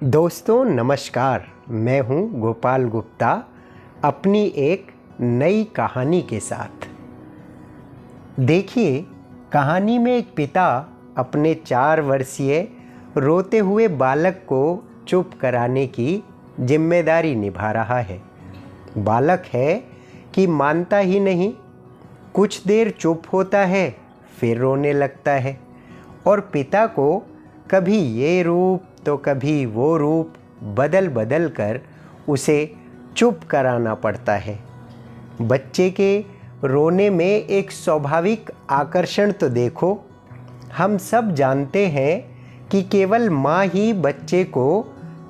दोस्तों नमस्कार, मैं हूं गोपाल गुप्ता अपनी एक नई कहानी के साथ। देखिए, कहानी में एक पिता अपने 4 वर्षीय रोते हुए बालक को चुप कराने की जिम्मेदारी निभा रहा है। बालक है कि मानता ही नहीं, कुछ देर चुप होता है, फिर रोने लगता है और पिता को कभी ये रूप तो कभी वो रूप बदल बदल कर उसे चुप कराना पड़ता है। बच्चे के रोने में एक स्वाभाविक आकर्षण तो देखो। हम सब जानते हैं कि केवल माँ ही बच्चे को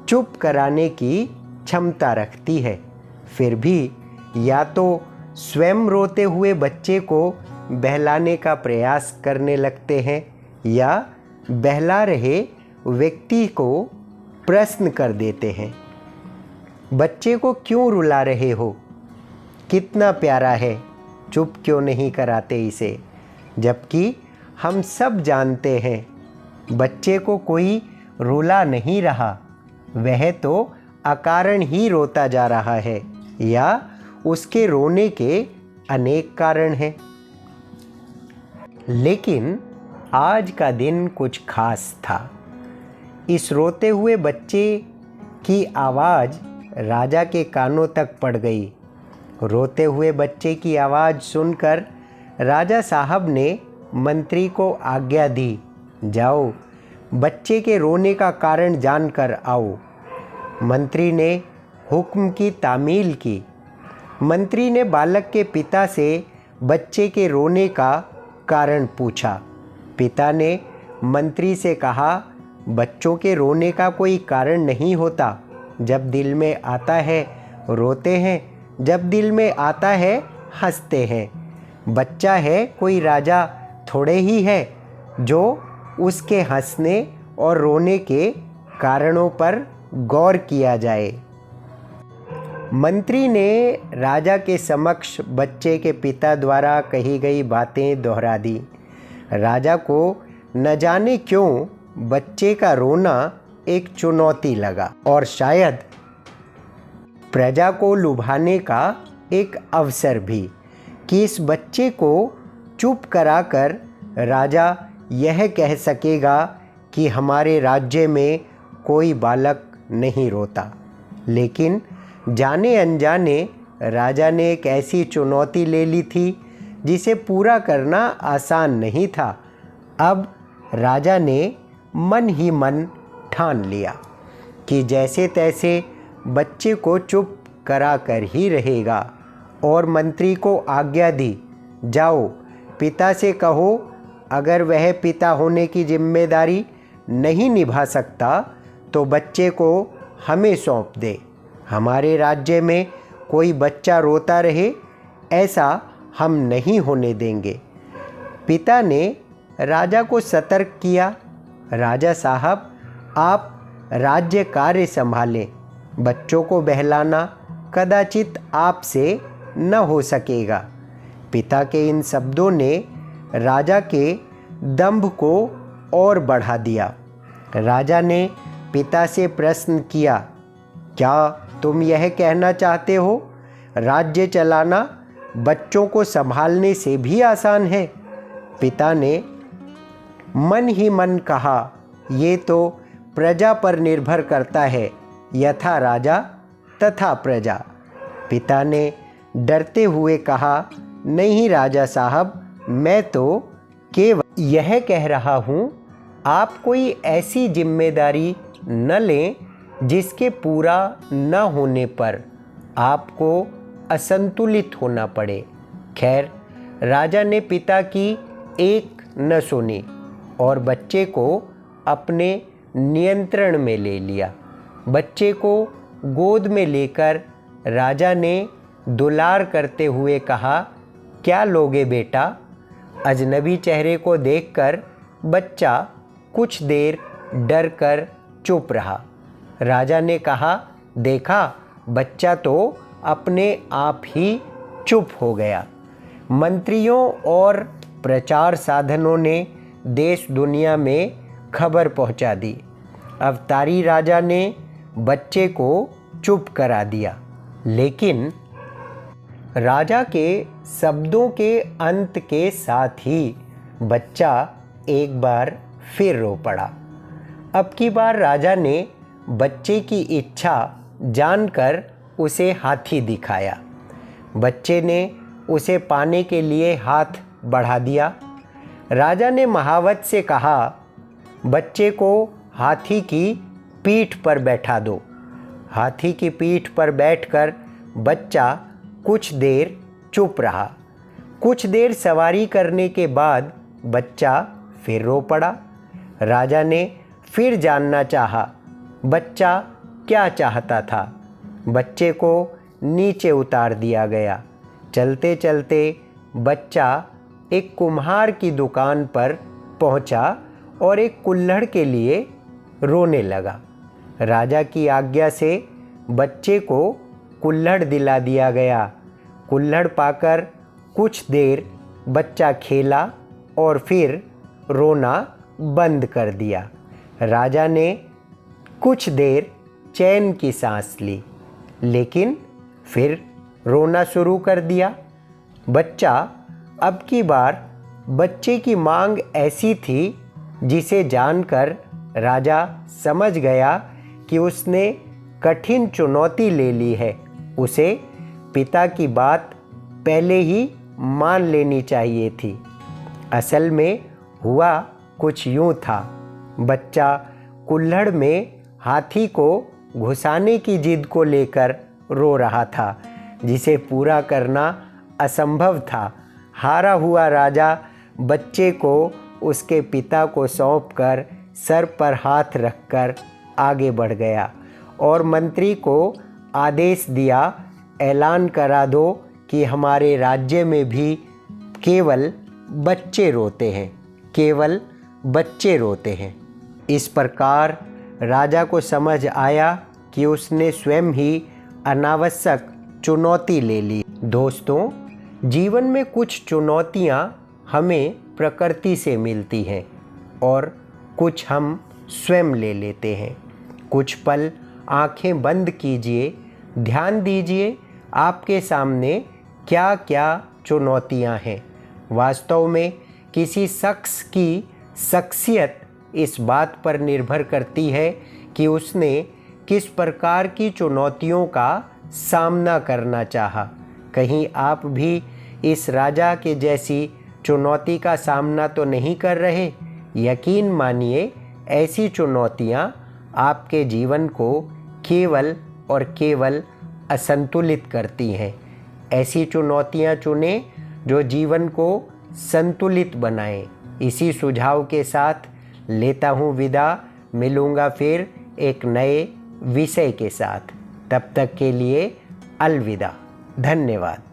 चुप कराने की क्षमता रखती है। फिर भी या तो स्वयं रोते हुए बच्चे को बहलाने का प्रयास करने लगते हैं या बहला रहे व्यक्ति को प्रश्न कर देते हैं, बच्चे को क्यों रुला रहे हो? कितना प्यारा है, चुप क्यों नहीं कराते इसे? जबकि हम सब जानते हैं बच्चे को कोई रुला नहीं रहा, वह तो अकारण ही रोता जा रहा है या उसके रोने के अनेक कारण हैं। लेकिन आज का दिन कुछ खास था। इस रोते हुए बच्चे की आवाज़ राजा के कानों तक पड़ गई। रोते हुए बच्चे की आवाज़ सुनकर राजा साहब ने मंत्री को आज्ञा दी, जाओ बच्चे के रोने का कारण जानकर आओ। मंत्री ने हुक्म की तामील की। मंत्री ने बालक के पिता से बच्चे के रोने का कारण पूछा। पिता ने मंत्री से कहा, बच्चों के रोने का कोई कारण नहीं होता। जब दिल में आता है रोते हैं, जब दिल में आता है हंसते हैं। बच्चा है कोई राजा थोड़े ही है जो उसके हंसने और रोने के कारणों पर गौर किया जाए। मंत्री ने राजा के समक्ष बच्चे के पिता द्वारा कही गई बातें दोहरा दी। राजा को न जाने क्यों बच्चे का रोना एक चुनौती लगा और शायद प्रजा को लुभाने का एक अवसर भी कि इस बच्चे को चुप कराकर राजा यह कह सकेगा कि हमारे राज्य में कोई बालक नहीं रोता। लेकिन जाने अनजाने राजा ने एक ऐसी चुनौती ले ली थी जिसे पूरा करना आसान नहीं था। अब राजा ने मन ही मन ठान लिया कि जैसे तैसे बच्चे को चुप करा कर ही रहेगा और मंत्री को आज्ञा दी, जाओ पिता से कहो अगर वह पिता होने की जिम्मेदारी नहीं निभा सकता तो बच्चे को हमें सौंप दे। हमारे राज्य में कोई बच्चा रोता रहे ऐसा हम नहीं होने देंगे। पिता ने राजा को सतर्क किया, राजा साहब आप राज्य कार्य संभालें, बच्चों को बहलाना कदाचित आपसे न हो सकेगा। पिता के इन शब्दों ने राजा के दंभ को और बढ़ा दिया। राजा ने पिता से प्रश्न किया, क्या तुम यह कहना चाहते हो राज्य चलाना बच्चों को संभालने से भी आसान है? पिता ने मन ही मन कहा, ये तो प्रजा पर निर्भर करता है, यथा राजा तथा प्रजा। पिता ने डरते हुए कहा, नहीं राजा साहब, मैं तो केवल यह कह रहा हूँ आप कोई ऐसी जिम्मेदारी न लें जिसके पूरा न होने पर आपको असंतुलित होना पड़े। खैर, राजा ने पिता की एक न सुनी और बच्चे को अपने नियंत्रण में ले लिया। बच्चे को गोद में लेकर राजा ने दुलार करते हुए कहा, क्या लोगे बेटा? अजनबी चेहरे को देखकर बच्चा कुछ देर डर कर चुप रहा। राजा ने कहा, देखा बच्चा तो अपने आप ही चुप हो गया। मंत्रियों और प्रचार साधनों ने देश दुनिया में खबर पहुंचा दी। अवतारी राजा ने बच्चे को चुप करा दिया, लेकिन राजा के शब्दों के अंत के साथ ही बच्चा एक बार फिर रो पड़ा। अब की बार राजा ने बच्चे की इच्छा जानकर उसे हाथी दिखाया। बच्चे ने उसे पाने के लिए हाथ बढ़ा दिया। राजा ने महावत से कहा, बच्चे को हाथी की पीठ पर बैठा दो। हाथी की पीठ पर बैठकर बच्चा कुछ देर चुप रहा। कुछ देर सवारी करने के बाद बच्चा फिर रो पड़ा। राजा ने फिर जानना चाहा, बच्चा क्या चाहता था। बच्चे को नीचे उतार दिया गया। चलते चलते बच्चा एक कुम्हार की दुकान पर पहुंचा और एक कुल्हड़ के लिए रोने लगा। राजा की आज्ञा से बच्चे को कुल्हड़ दिला दिया गया। कुल्हड़ पाकर कुछ देर बच्चा खेला और फिर रोना बंद कर दिया। राजा ने कुछ देर चैन की सांस ली, लेकिन फिर रोना शुरू कर दिया। बच्चा अब की बार बच्चे की मांग ऐसी थी जिसे जानकर राजा समझ गया कि उसने कठिन चुनौती ले ली है। उसे पिता की बात पहले ही मान लेनी चाहिए थी। असल में हुआ कुछ यूँ था। बच्चा कुल्हड़ में हाथी को घुसाने की जिद को लेकर रो रहा था, जिसे पूरा करना असंभव था। हारा हुआ राजा बच्चे को उसके पिता को सौंपकर सर पर हाथ रखकर आगे बढ़ गया और मंत्री को आदेश दिया, ऐलान करा दो कि हमारे राज्य में भी केवल बच्चे रोते हैं, केवल बच्चे रोते हैं। इस प्रकार राजा को समझ आया कि उसने स्वयं ही अनावश्यक चुनौती ले ली। दोस्तों, जीवन में कुछ चुनौतियाँ हमें प्रकृति से मिलती हैं और कुछ हम स्वयं ले लेते हैं। कुछ पल आंखें बंद कीजिए, ध्यान दीजिए आपके सामने क्या क्या चुनौतियां हैं। वास्तव में किसी शख्स की शख्सियत इस बात पर निर्भर करती है कि उसने किस प्रकार की चुनौतियों का सामना करना चाहा। कहीं आप भी इस राजा के जैसी चुनौती का सामना तो नहीं कर रहे? यकीन मानिए, ऐसी चुनौतियां आपके जीवन को केवल और केवल असंतुलित करती हैं। ऐसी चुनौतियां चुनें जो जीवन को संतुलित बनाएं। इसी सुझाव के साथ लेता हूँ विदा। मिलूँगा फिर एक नए विषय के साथ। तब तक के लिए अलविदा। धन्यवाद।